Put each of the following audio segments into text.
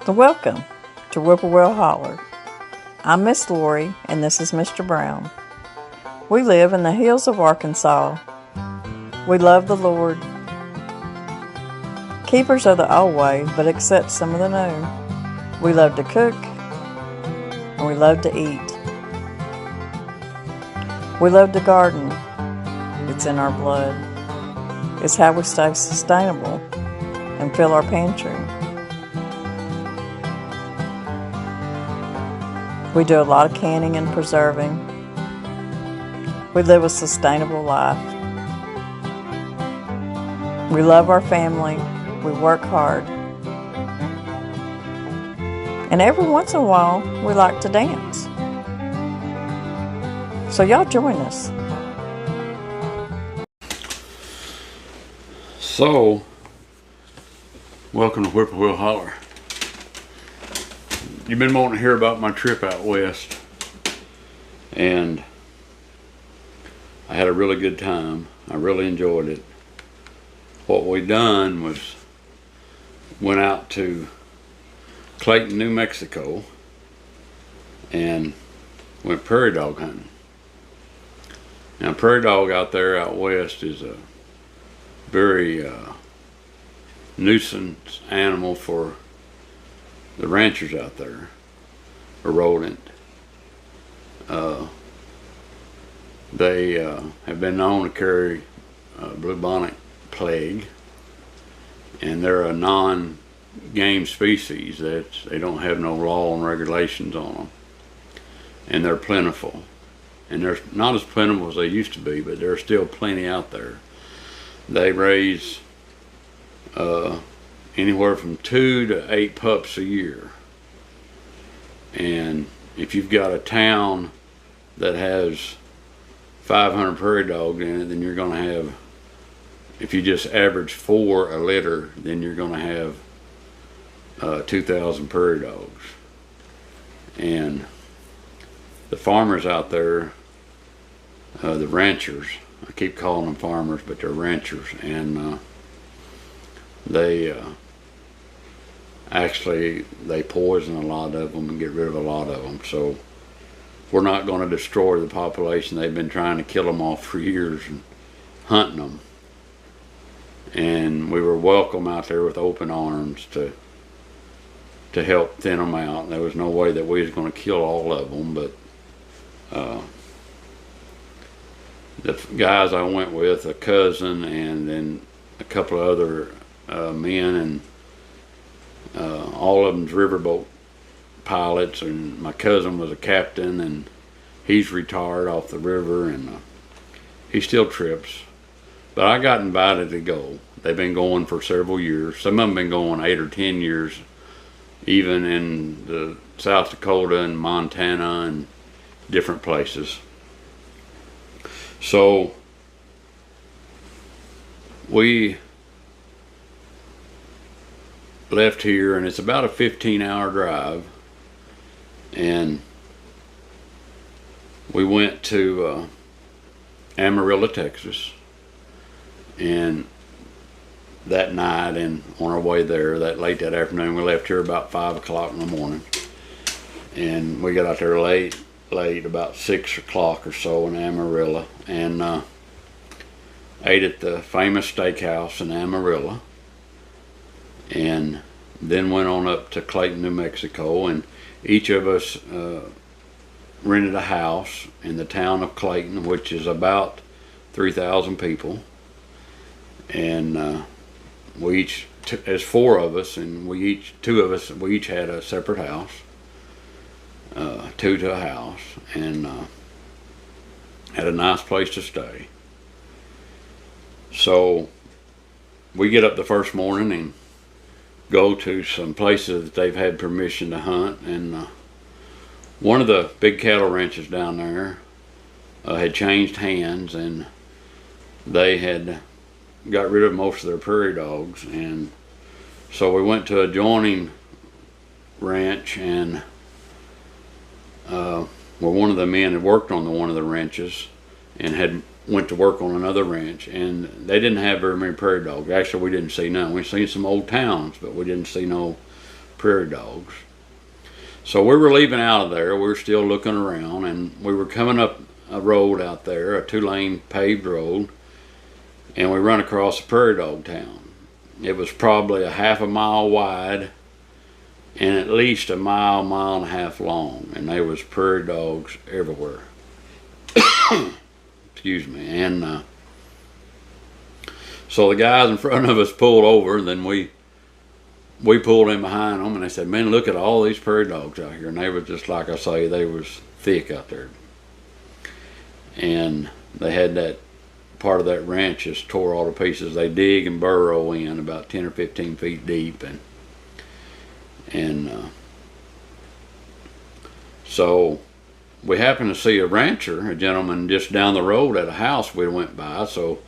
Welcome to Whippoorwill Holler. I'm Miss Lori and this is Mr. Brown. We live in the hills of Arkansas. We love the Lord. Keepers of the old ways, but accept some of the new. We love to cook and we love to eat. We love to garden. It's in our blood. It's how we stay sustainable and fill our pantry. We do a lot of canning and preserving. We live a sustainable life. We love our family. We work hard. And every once in a while, we like to dance. So y'all join us. So, welcome to Whippoorwill Holler. You've been wanting to hear about my trip out west, and I had a really good time. I really enjoyed it. What we done was went out to Clayton, New Mexico, and went prairie dog hunting. Now, prairie dog out there out west is a very nuisance animal for the ranchers out there, a rodent. They have been known to carry bubonic plague, and they're a non-game species. They don't have no law and regulations on them, and they're plentiful. And they're not as plentiful as they used to be, but there's still plenty out there. They raise anywhere from 2 to 8 pups a year. And if you've got a town that has 500 prairie dogs in it, then you're going to have, if you just average 4 a litter, then you're going to have 2,000 prairie dogs. And the farmers out there, the ranchers, I keep calling them farmers, but they're ranchers, and they poison a lot of them and get rid of a lot of them. So we're not going to destroy the population. They've been trying to kill them off for years and hunting them. And we were welcome out there with open arms to help thin them out. There was no way that we was going to kill all of them, but the guys I went with, a cousin and then a couple of other men, and all of them's riverboat pilots, and my cousin was a captain, and he's retired off the river, and he still trips. But I got invited to go. They've been going for several years. Some of them been going 8 or 10 years, even in the South Dakota and Montana and different places. So we left here, and it's about a 15-hour drive, and we went to Amarillo, Texas, and that night, and on our way there, that late that afternoon, we left here about 5 o'clock in the morning, and we got out there late, about 6 o'clock or so in Amarillo, and ate at the famous steakhouse in Amarillo, and then went on up to Clayton, New Mexico, and each of us rented a house in the town of Clayton, which is about 3,000 people, and we each, there's 4 of us, and we each had a separate house, 2 to a house, and had a nice place to stay. So we get up the first morning and go to some places that they've had permission to hunt, and one of the big cattle ranches down there had changed hands, and they had got rid of most of their prairie dogs, and so we went to an adjoining ranch, and one of the men had worked on one of the ranches and had went to work on another ranch, and they didn't have very many prairie dogs. Actually, we didn't see none. We seen some old towns, but we didn't see no prairie dogs. So we were leaving out of there. We were still looking around, and we were coming up a road out there, a 2-lane paved road, and we run across a prairie dog town. It was probably a half a mile wide and at least a mile, mile and a half long, and there was prairie dogs everywhere. Excuse me. And so the guys in front of us pulled over, and then we pulled in behind them, and they said, "Man, look at all these prairie dogs out here." And they were just, like I say, they was thick out there. And they had that part of that ranch just tore all to pieces. They dig and burrow in about 10 or 15 feet deep, and so we happened to see a rancher, a gentleman just down the road at a house we went by. So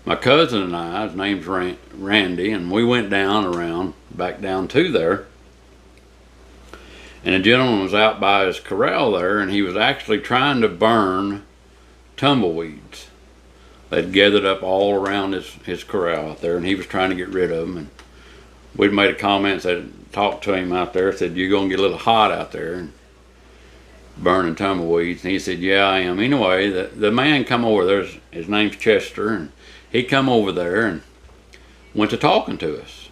my cousin and I, his name's Randy, and we went back down to there. And a gentleman was out by his corral there, and he was actually trying to burn tumbleweeds. They'd gathered up all around his corral out there, and he was trying to get rid of them. And we'd made a comment, talked to him out there, said, "You're going to get a little hot out there and burning tumbleweeds." And he said, "Yeah, I am." Anyway, the man come over there, his name's Chester, and he come over there and went to talking to us.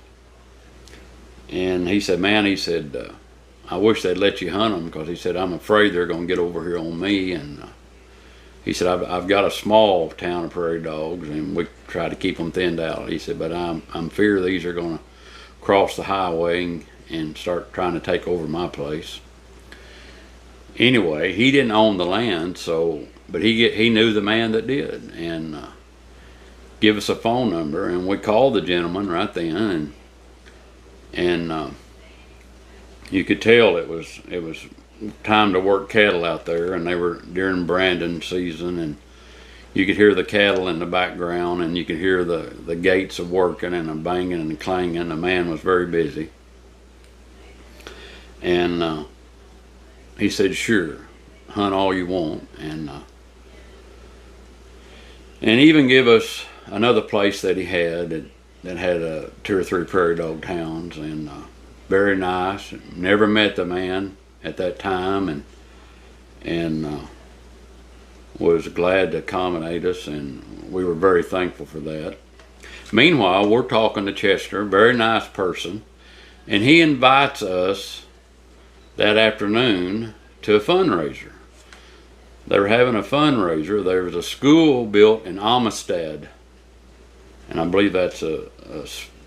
And he said, "Man," he said, "I wish they'd let you hunt them," because he said, "I'm afraid they're going to get over here on me." And he said, I've got a small town of prairie dogs, and we try to keep them thinned out." He said, "But I'm fear these are going to cross the highway and start trying to take over my place." Anyway, he didn't own the land, but he knew the man that did, and give us a phone number, and we called the gentleman right then, and you could tell it was time to work cattle out there, and they were during branding season, and you could hear the cattle in the background, and you could hear the gates of working and the banging and the clanging. The man was very busy, and he said, "Sure, hunt all you want," and even give us another place that he had that had 2 or 3 prairie dog towns, and very nice. Never met the man at that time, and was glad to accommodate us, and we were very thankful for that. Meanwhile, we're talking to Chester, very nice person, and he invites us that afternoon to a fundraiser. They were having a fundraiser. There was a school built in Amistad, and I believe that's a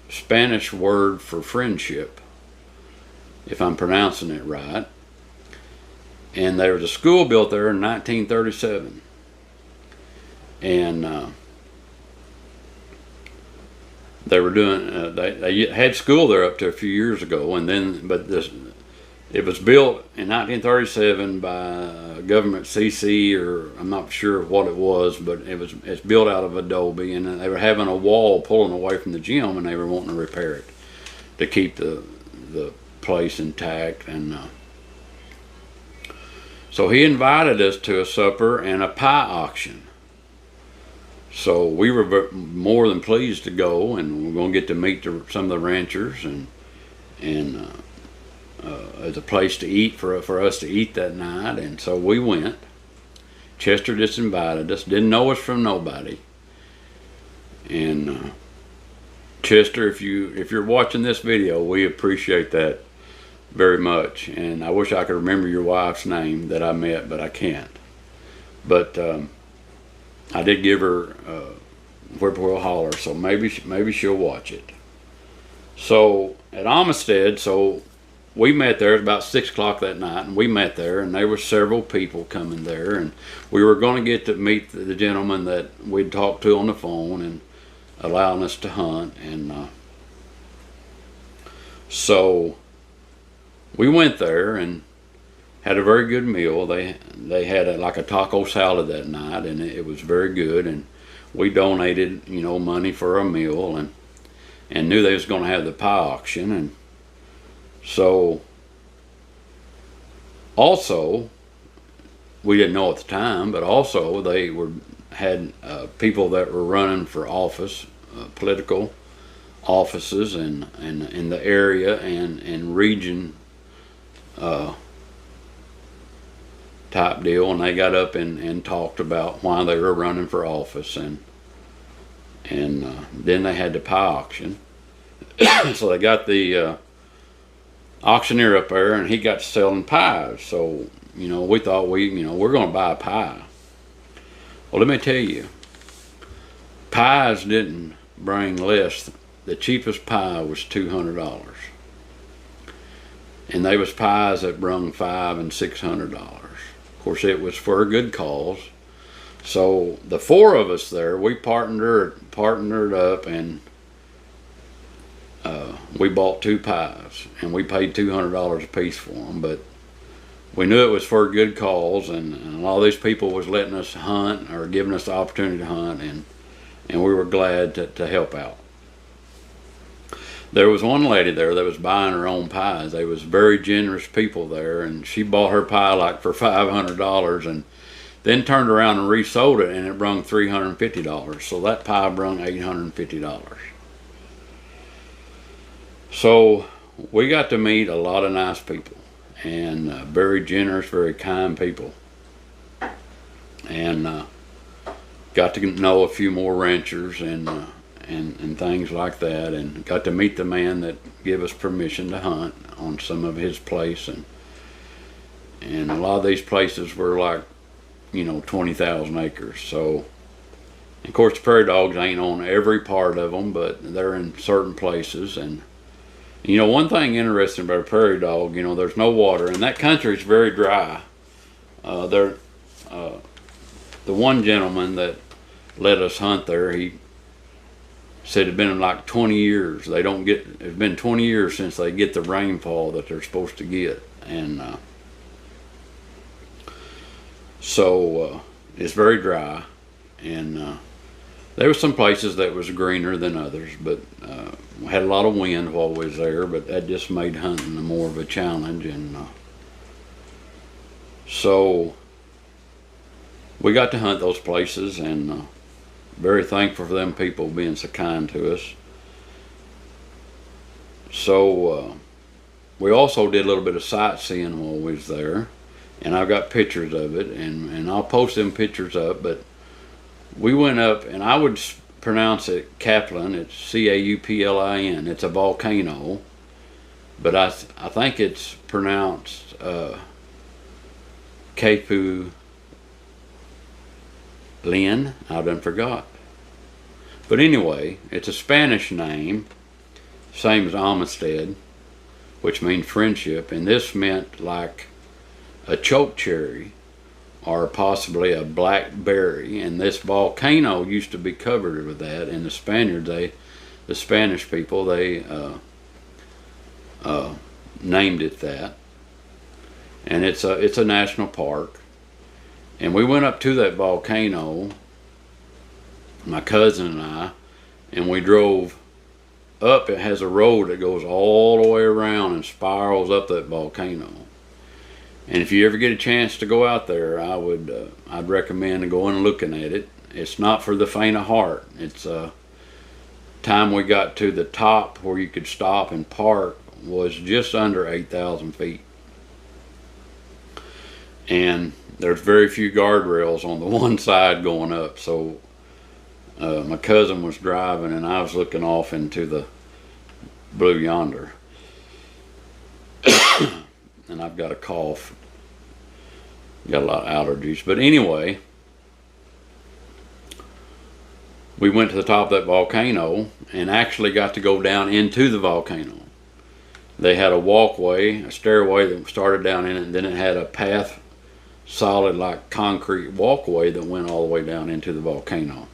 Spanish word for friendship, if I'm pronouncing it right. And there was a school built there in 1937, and they were doing. They had school there up to a few years ago, and then it was built in 1937 by government CC, or I'm not sure what it was, but it's built out of adobe, and they were having a wall pulling away from the gym, and they were wanting to repair it to keep the place intact. And so he invited us to a supper and a pie auction. So we were more than pleased to go, and we're going to get to meet some of the ranchers, and as a place to eat for us to eat that night. And so we went. Chester just invited us, didn't know us from nobody. And Chester, if you're watching this video, we appreciate that very much, and I wish I could remember your wife's name that I met, but I can't. But I did give her Whippoorwill Holler, so maybe she'll watch it. So at Amistad, so we met there at about 6 o'clock that night, and we met there, and there were several people coming there, and we were going to get to meet the gentleman that we'd talked to on the phone and allowing us to hunt. And so we went there and had a very good meal. They had like a taco salad that night, and it was very good. And we donated, money for a meal, and knew they was going to have the pie auction. And so also, we didn't know at the time, but also they had people that were running for office, political offices and in the area and region type deal, and they got up and talked about why they were running for office, and then they had the pie auction. So they got the auctioneer up there, and he got to selling pies. So we thought we're going to buy a pie. Well, let me tell you, pies didn't bring less. The cheapest pie was $200, and they was pies that brung $500 and $600. Of course, it was for a good cause. So the four of us there, we partnered up, and we bought 2 pies, and we paid $200 a piece for them. But we knew it was for a good cause, and all these people was letting us hunt or giving us the opportunity to hunt, and we were glad to help out. There was one lady there that was buying her own pies. They was very generous people there, and she bought her pie like for $500, and then turned around and resold it, and it brung $350. So that pie brung $850. So we got to meet a lot of nice people, and very generous, very kind people, and got to know a few more ranchers and things like that, and got to meet the man that gave us permission to hunt on some of his place, and a lot of these places were like 20,000 acres. So of course the prairie dogs ain't on every part of them, but they're in certain places. And one thing interesting about a prairie dog, there's no water, and that country is very dry. The one gentleman that let us hunt there, he said it's been like 20 years. It's been 20 years since they get the rainfall that they're supposed to get, and so it's very dry. And there were some places that was greener than others, but we had a lot of wind while we was there, but that just made hunting more of a challenge. And so we got to hunt those places, and very thankful for them people being so kind to us. So we also did a little bit of sightseeing while we was there, and I've got pictures of it, and I'll post them pictures up. But we went up, and I would pronounce it Kaplan. It's Cauplin. It's a volcano, but I think it's pronounced Capu Lynn. I done forgot. But anyway, it's a Spanish name, same as Amistad, which means friendship, and this meant like a chokecherry or possibly a blackberry, and this volcano used to be covered with that. And the Spanish people, they named it that, and it's a national park. And we went up to that volcano, my cousin and I, and we drove up. It has a road that goes all the way around and spirals up that volcano. And if you ever get a chance to go out there, I'd recommend going and looking at it. It's not for the faint of heart. It's time we got to the top where you could stop and park was just under 8,000 feet. And there's very few guardrails on the one side going up. So my cousin was driving, and I was looking off into the blue yonder. And I've got a cough. Got a lot of allergies. But anyway, we went to the top of that volcano and actually got to go down into the volcano. They had a walkway, a stairway that started down in it, and then it had a path, solid like concrete walkway that went all the way down into the volcano.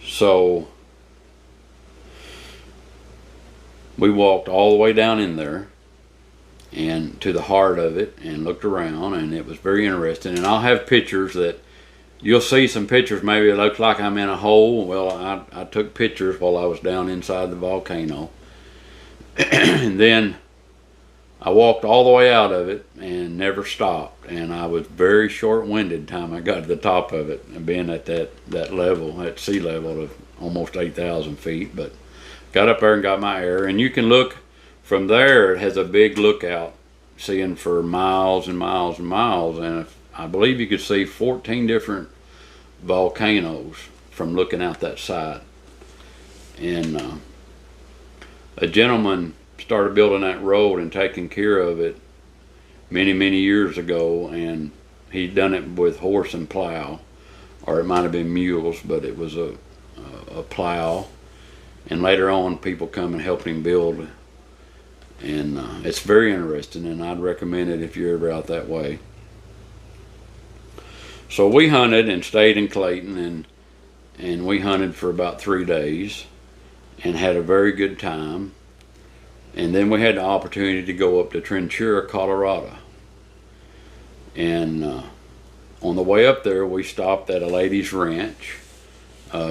So we walked all the way down in there and to the heart of it and looked around, and it was very interesting. And I'll have pictures that you'll see some pictures. Maybe it looks like I'm in a hole. Well, I took pictures while I was down inside the volcano. And then I walked all the way out of it and never stopped. And I was very short-winded time I got to the top of it, and being at that level, at sea level of almost 8,000 feet. But got up there and got my air. And you can look from there. It has a big lookout, seeing for miles and miles and miles. And I believe you could see 14 different volcanoes from looking out that side. And a gentleman started building that road and taking care of it many years ago, and he'd done it with horse and plow, or it might have been mules, but it was a plow. And later on, people come and helped him build, and it's very interesting, and I'd recommend it if you're ever out that way. So we hunted and stayed in Clayton, and we hunted for about 3 days and had a very good time. And then we had the opportunity to go up to Trinchera, Colorado. And on the way up there, we stopped at a lady's ranch.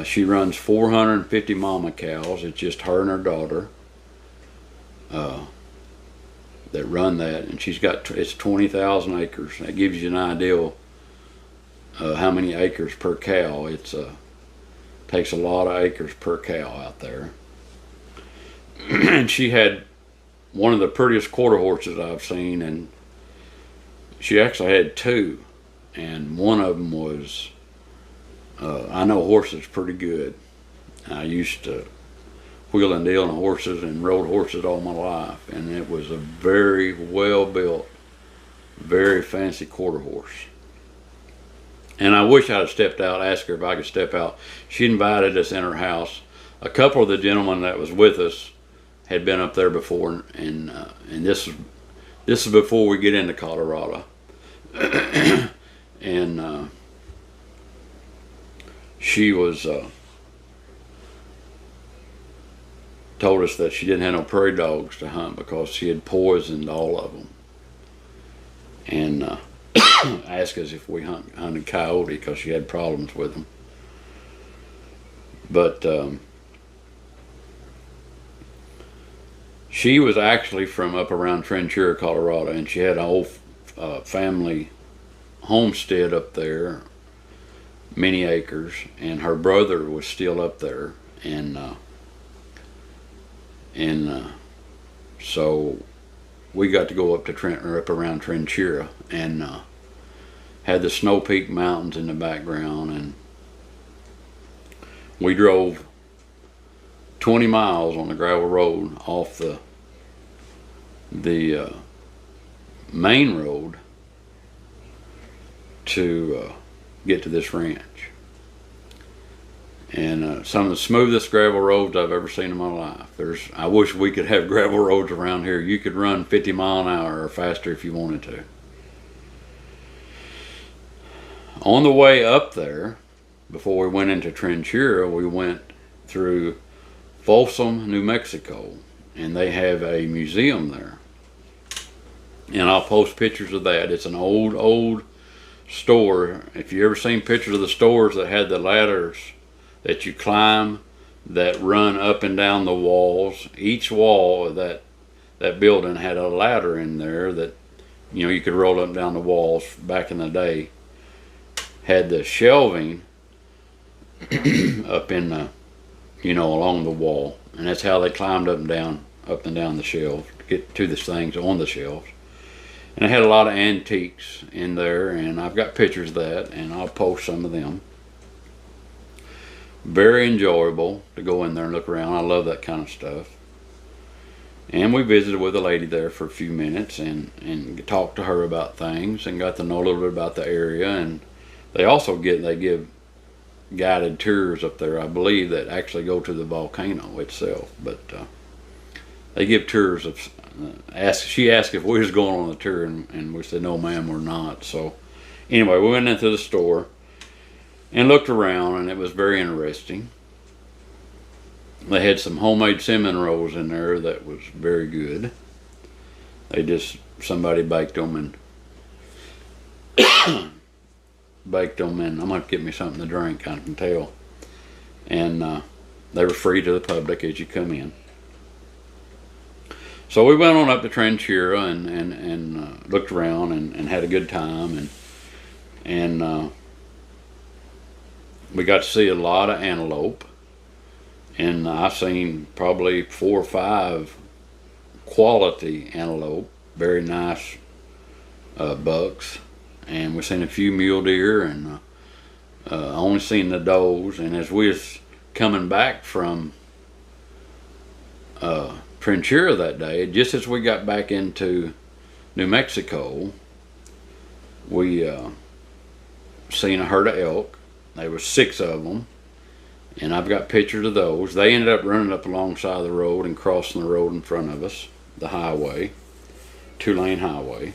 She runs 450 mama cows. It's just her and her daughter that run that. And it's 20,000 acres. That gives you an idea how many acres per cow. It takes a lot of acres per cow out there. And she had one of the prettiest quarter horses I've seen, and she actually had two, and one of them was, I know horses pretty good. I used to wheel and deal on horses and rode horses all my life, and it was a very well built, very fancy quarter horse. And I wish I'd have stepped out, asked her if I could step out. She invited us in her house. A couple of the gentlemen that was with us had been up there before, and this is before we get into Colorado. And she was told us that she didn't have no prairie dogs to hunt because she had poisoned all of them, and asked us if we hunted coyote because she had problems with them. But she was actually from up around Trinchera, Colorado, and she had an old family homestead up there, many acres, and her brother was still up there, and so we got to go up to up around Trinchera, and had the Snow Peak Mountains in the background, and we drove 20 miles on the gravel road off the main road to get to this ranch. And some of the smoothest gravel roads I've ever seen in my life. I wish we could have gravel roads around here. You could run 50 miles an hour or faster if you wanted to. On the way up there, before we went into Trinchera, we went through Folsom, New Mexico, and they have a museum there. And I'll post pictures of that. It's an old store. If you ever seen pictures of the stores that had the ladders that you climb that run up and down the walls, each wall of that building had a ladder in there that you could roll up and down the walls. Back in the day, had the shelving up in the along the wall, and that's how they climbed up and down the shelves to get to the things on the shelves. And it had a lot of antiques in there, and I've got pictures of that, and I'll post some of them. Very enjoyable to go in there and look around. I love that kind of stuff. And we visited with a lady there for a few minutes and talked to her about things and got to know a little bit about the area. And they also give guided tours up there, I believe, that actually go to the volcano itself. But they give tours of. She asked if we was going on the tour, and we said, no ma'am, we're not. So anyway, we went into the store and looked around, and it was very interesting. They had some homemade cinnamon rolls in there that was very good. Somebody baked them and baked them, and I'm going to get me something to drink, I can tell. And they were free to the public as you come in. So we went on up to Tranchera and looked around and had a good time, and we got to see a lot of antelope, and I seen probably 4 or 5 quality antelope, very nice bucks, and we seen a few mule deer, and only seen the does. And as we was coming back from Trinchera that day, just as we got back into New Mexico, we seen a herd of elk. There was 6 of them, and I've got pictures of those. They ended up running up alongside the road and crossing the road in front of us, the highway, 2-lane highway.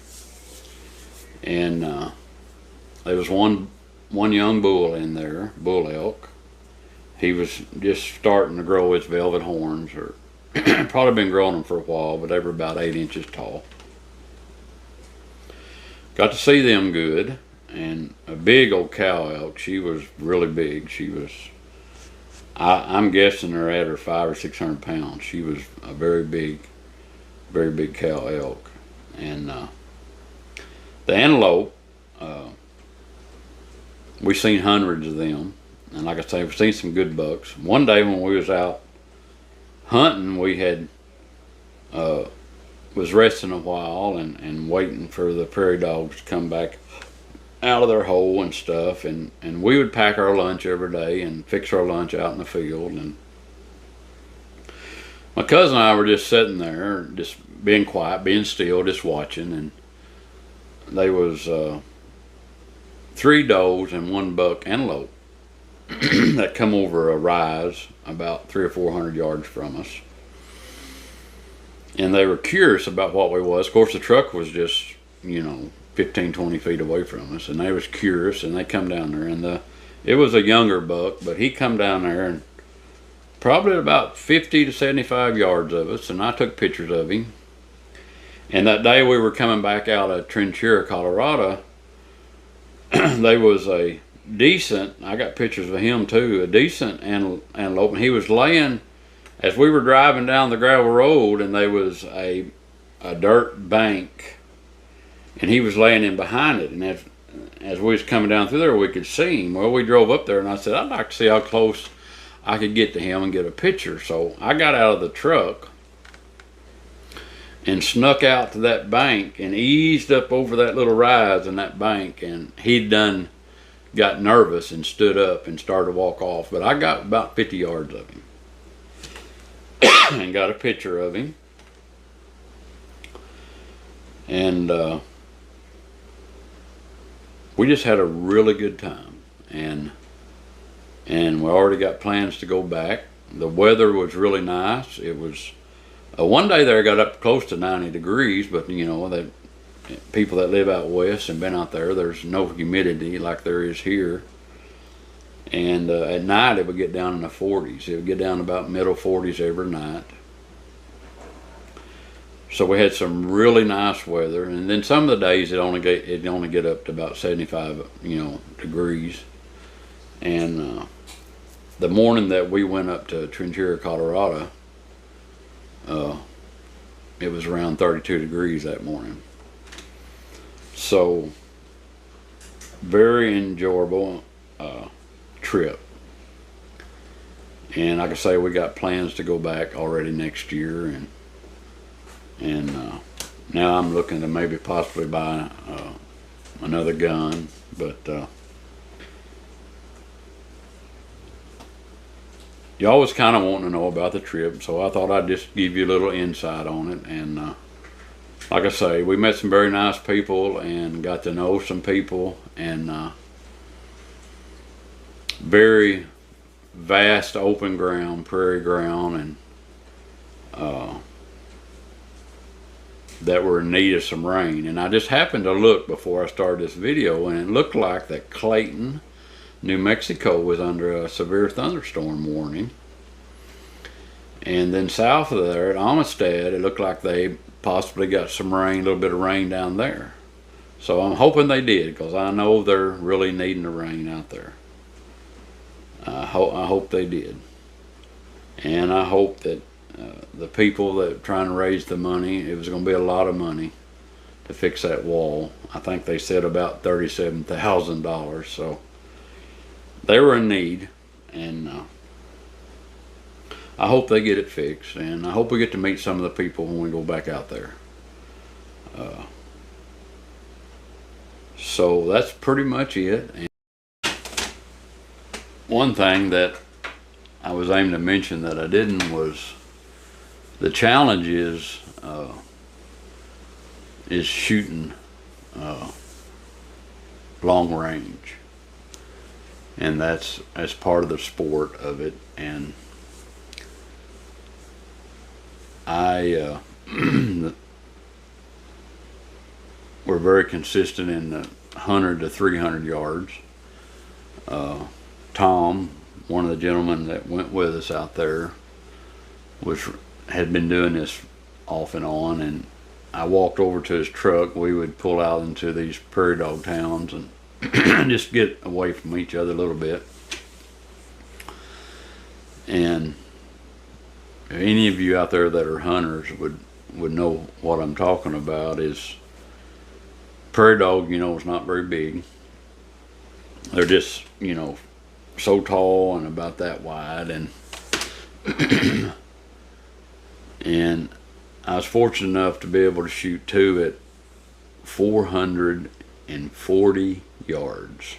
And there was one young bull in there, bull elk. He was just starting to grow his velvet horns, or probably been growing them for a while, but they were about 8 inches tall. Got to see them good. And a big old cow elk. She was really big. She was, I'm guessing they're at her 500 or 600 pounds. She was a very big cow elk. And the antelope, we seen hundreds of them. And like I say, we've seen some good bucks. One day when we was out hunting, we had was resting a while and waiting for the prairie dogs to come back out of their hole and stuff, and we would pack our lunch every day and fix our lunch out in the field. And my cousin and I were just sitting there, just being quiet, being still, just watching, and there was 3 does and 1 buck antelope that come over a rise about 300 or 400 yards from us. And they were curious about what we was. Of course, the truck was just, 15, 20 feet away from us, and they was curious, and they come down there, and it was a younger buck, but he come down there and probably about 50 to 75 yards of us, and I took pictures of him. And that day we were coming back out of Trinchera, Colorado, there was a decent, I got pictures of him too, a decent antelope, and he was laying, as we were driving down the gravel road, and there was a dirt bank, and he was laying in behind it. And as we was coming down through there, we could see him. Well, we drove up there, and I said, I'd like to see how close I could get to him and get a picture. So I got out of the truck and snuck out to that bank and eased up over that little rise in that bank, and he'd done got nervous and stood up and started to walk off. But I got about 50 yards of him and got a picture of him. And we just had a really good time, and we already got plans to go back. The weather was really nice. It was one day there got up close to 90 degrees, but that people that live out west and been out there, there's no humidity like there is here. And at night it would get down in the 40s. It would get down about middle 40s every night. So we had some really nice weather, and then some of the days it only get up to about 75, degrees. And the morning that we went up to Trinchera, Colorado, it was around 32 degrees that morning. So very enjoyable trip. And like I say, we got plans to go back already next year, and now I'm looking to maybe possibly buy another gun, but you always kind of want to know about the trip, so I thought I'd just give you a little insight on it. And like I say, we met some very nice people and got to know some people, and very vast open ground, prairie ground, and that were in need of some rain. And I just happened to look before I started this video, and it looked like that Clayton, New Mexico was under a severe thunderstorm warning. And then south of there at Amistad, it looked like they possibly got some rain, a little bit of rain down there. So I'm hoping they did, because I know they're really needing the rain out there. I hope they did. And I hope that the people that were trying to raise the money, it was going to be a lot of money to fix that wall. I think they said about $37,000. So they were in need, and I hope they get it fixed, and I hope we get to meet some of the people when we go back out there. So that's pretty much it. And one thing that I was aiming to mention that I didn't was the challenge is shooting long range, and that's part of the sport of it. And I we're very consistent in the 100 to 300 yards. Tom, one of the gentlemen that went with us out there, had been doing this off and on, and I walked over to his truck. We would pull out into these prairie dog towns and just get away from each other a little bit. And any of you out there that are hunters would know what I'm talking about. Is prairie dog, is not very big. They're just, so tall and about that wide, and and I was fortunate enough to be able to shoot two at 440 yards.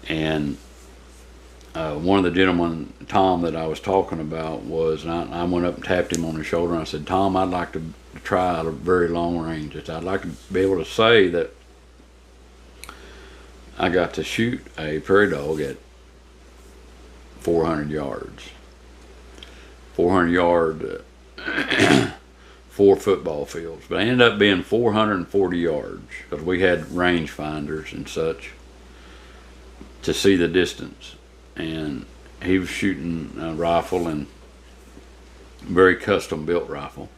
And one of the gentlemen, Tom, that I was talking about was, and I went up and tapped him on the shoulder, and I said, Tom, I'd like to try out a very long range. I'd like to be able to say that I got to shoot a prairie dog at 400 yards. 400 yard, 4 football fields. But I ended up being 440 yards because we had range finders and such to see the distance. And he was shooting a rifle, and very custom built rifle.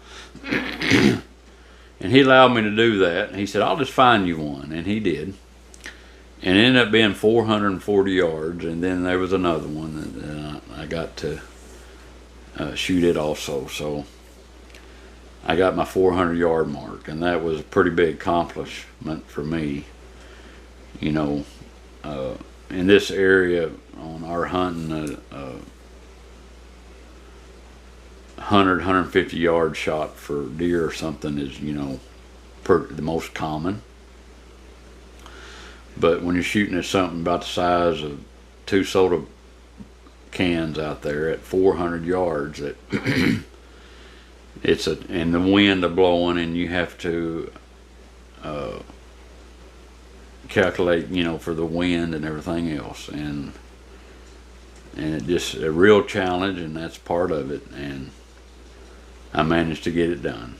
And he allowed me to do that. And he said, I'll just find you one. And he did. And it ended up being 440 yards. And then there was another one that I got to shoot it also. So I got my 400 yard mark. And that was a pretty big accomplishment for me. In this area on our hunting, 150 yard shot for deer or something is, the most common. But when you're shooting at something about the size of 2 soda cans out there at 400 yards, and the wind are blowing, and you have to calculate, for the wind and everything else, and it's just a real challenge, and that's part of it, and I managed to get it done.